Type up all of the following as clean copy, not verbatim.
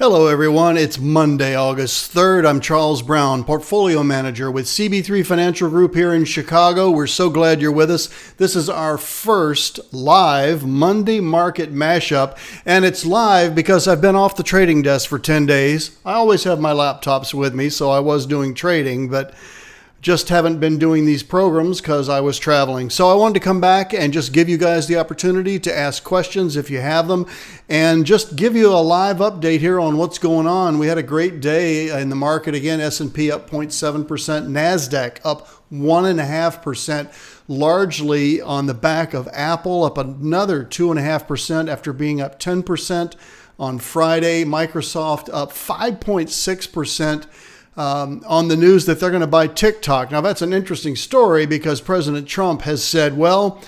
Hello everyone, it's Monday, August 3rd. I'm Charles Brown, Portfolio Manager with CB3 Financial Group here in Chicago. We're so glad you're with us. This is our first live Monday market mashup, and it's live because I've been off the trading desk for 10 days. I always have my laptops with me, so I was doing trading, but just haven't been doing these programs because I was traveling. So I wanted to come back and just give you guys the opportunity to ask questions if you have them and just give you a live update here on what's going on. We had a great day in the market again. S&P up 0.7%, NASDAQ up 1.5%, largely on the back of Apple up another 2.5% after being up 10% on Friday. Microsoft up 5.6%. On the news that they're going to buy TikTok. Now, that's an interesting story because President Trump has said, well,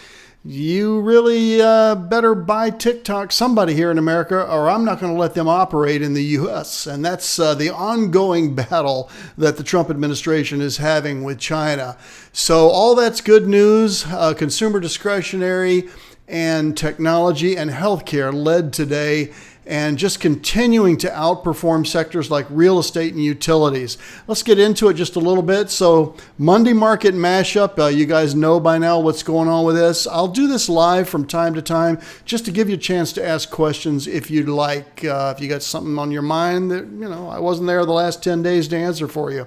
you really better buy TikTok, somebody here in America, or I'm not going to let them operate in the U.S. And that's the ongoing battle that the Trump administration is having with China. So all that's good news. Consumer discretionary and technology and healthcare led today, and just continuing to outperform sectors like real estate and utilities. Let's get into it just a little bit. So Monday market mashup, you guys know by now what's going on with this. I'll do this live from time to time just to give you a chance to ask questions if you'd like. If you got something on your mind that, I wasn't there the last 10 days to answer for you.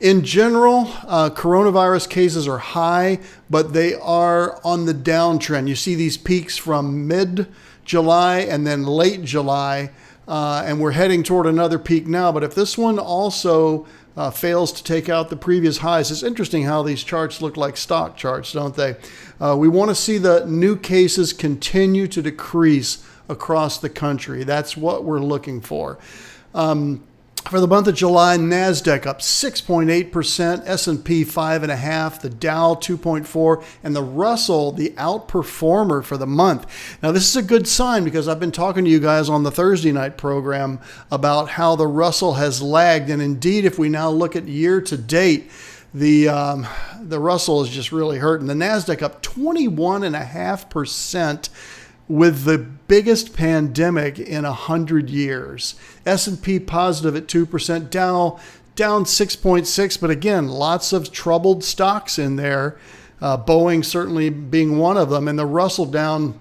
In general, coronavirus cases are high, but they are on the downtrend. You see these peaks from mid-July and then late July, and we're heading toward another peak now. But if this one also fails to take out the previous highs, it's interesting how these charts look like stock charts, don't they? We want to see the new cases continue to decrease across the country. That's what we're looking for. For the month of July, NASDAQ up 6.8%, S&P 5.5%, the Dow 2.4%, and the Russell, the outperformer for the month. Now, this is a good sign because I've been talking to you guys on the Thursday night program about how the Russell has lagged. And indeed, if we now look at year to date, the Russell is just really hurting. The NASDAQ up 21.5%. with the biggest pandemic in 100 years. S&P positive at 2%, Dow down 6.6%, but again, lots of troubled stocks in there. Boeing certainly being one of them, and the Russell down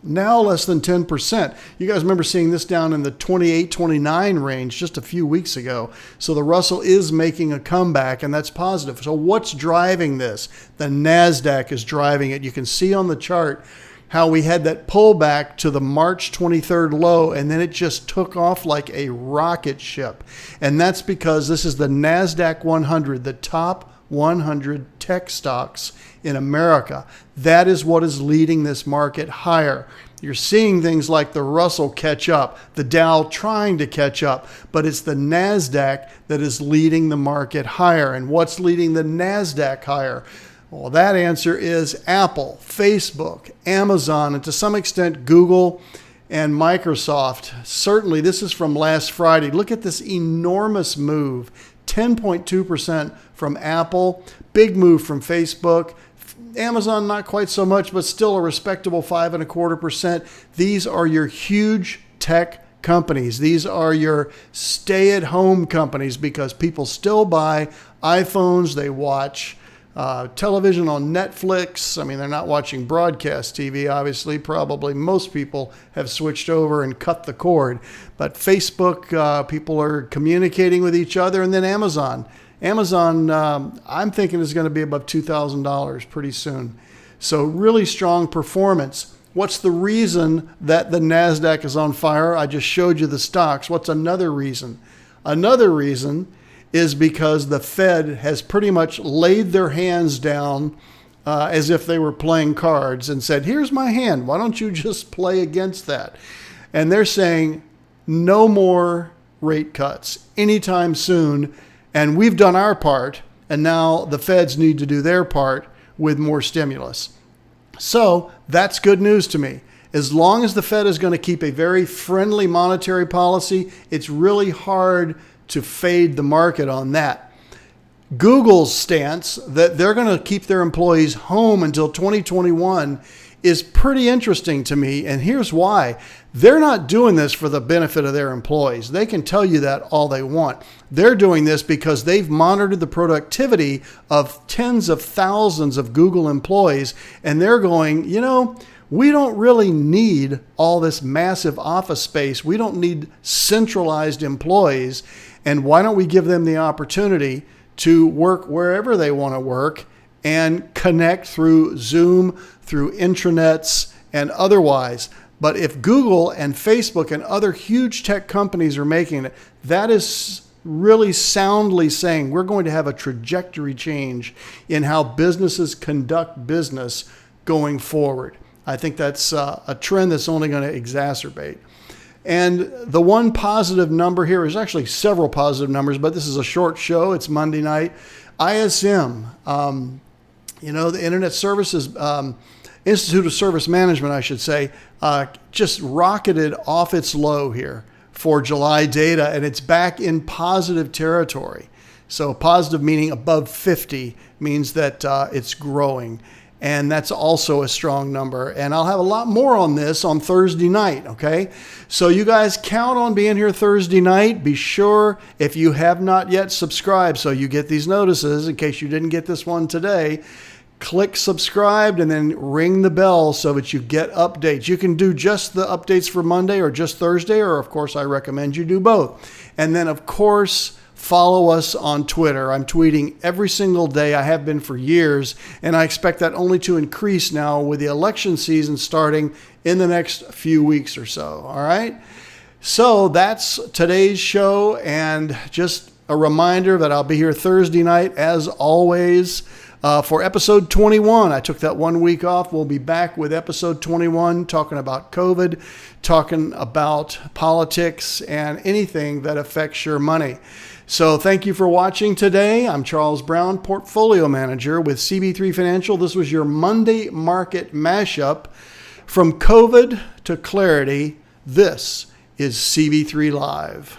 now less than 10%. You guys remember seeing this down in the 28, 29 range just a few weeks ago. So the Russell is making a comeback, and that's positive. So what's driving this? The NASDAQ is driving it. You can see on the chart how we had that pullback to the March 23rd low, and then it just took off like a rocket ship. And that's because this is the NASDAQ 100, the top 100 tech stocks in America. That is what is leading this market higher. You're seeing things like the Russell catch up, the Dow trying to catch up, but it's the NASDAQ that is leading the market higher. And what's leading the NASDAQ higher? Well, that answer is Apple, Facebook, Amazon, and to some extent Google and Microsoft. Certainly, this is from last Friday. Look at this enormous move, 10.2% from Apple, big move from Facebook. Amazon, not quite so much, but still a respectable 5.25%. These are your huge tech companies. These are your stay-at-home companies because people still buy iPhones, they watch television on Netflix. I mean, they're not watching broadcast TV, obviously. Probably most people have switched over and cut the cord. But Facebook, people are communicating with each other. And then Amazon. I'm thinking is going to be above $2,000 pretty soon. So really strong performance. What's the reason that the NASDAQ is on fire? I just showed you the stocks. What's another reason? Another reason is because the Fed has pretty much laid their hands down as if they were playing cards and said, here's my hand. Why don't you just play against that? And they're saying no more rate cuts anytime soon. And we've done our part. And now the Feds need to do their part with more stimulus. So that's good news to me. As long as the Fed is going to keep a very friendly monetary policy, it's really hard to fade the market on that. Google's stance that they're going to keep their employees home until 2021 is pretty interesting to me. And here's why. They're not doing this for the benefit of their employees. They can tell you that all they want. They're doing this because they've monitored the productivity of tens of thousands of Google employees. And they're going, we don't really need all this massive office space. We don't need centralized employees. And why don't we give them the opportunity to work wherever they want to work and connect through Zoom, through intranets, and otherwise. But if Google and Facebook and other huge tech companies are making it, that is really soundly saying we're going to have a trajectory change in how businesses conduct business going forward. I think that's a trend that's only going to exacerbate. And the one positive number here is actually several positive numbers, but this is a short show. It's Monday night. ISM, the Internet Services Institute of Service Management, I should say, just rocketed off its low here for July data, and it's back in positive territory. So positive meaning above 50 means that it's growing. And that's also a strong number. And I'll have a lot more on this on Thursday night, okay? So you guys count on being here Thursday night. Be sure, if you have not yet subscribed, so you get these notices in case you didn't get this one today, click subscribe and then ring the bell so that you get updates. You can do just the updates for Monday or just Thursday, or of course, I recommend you do both. And then, of course, follow us on Twitter. I'm tweeting every single day. I have been for years, and I expect that only to increase now with the election season starting in the next few weeks or so. All right? So that's today's show, and just a reminder that I'll be here Thursday night, as always, for episode 21. I took that 1 week off. We'll be back with episode 21, talking about COVID, talking about politics, and anything that affects your money. So thank you for watching today. I'm Charles Brown, Portfolio Manager with CB3 Financial. This was your Monday Market Mashup. From COVID to clarity, this is CB3 Live.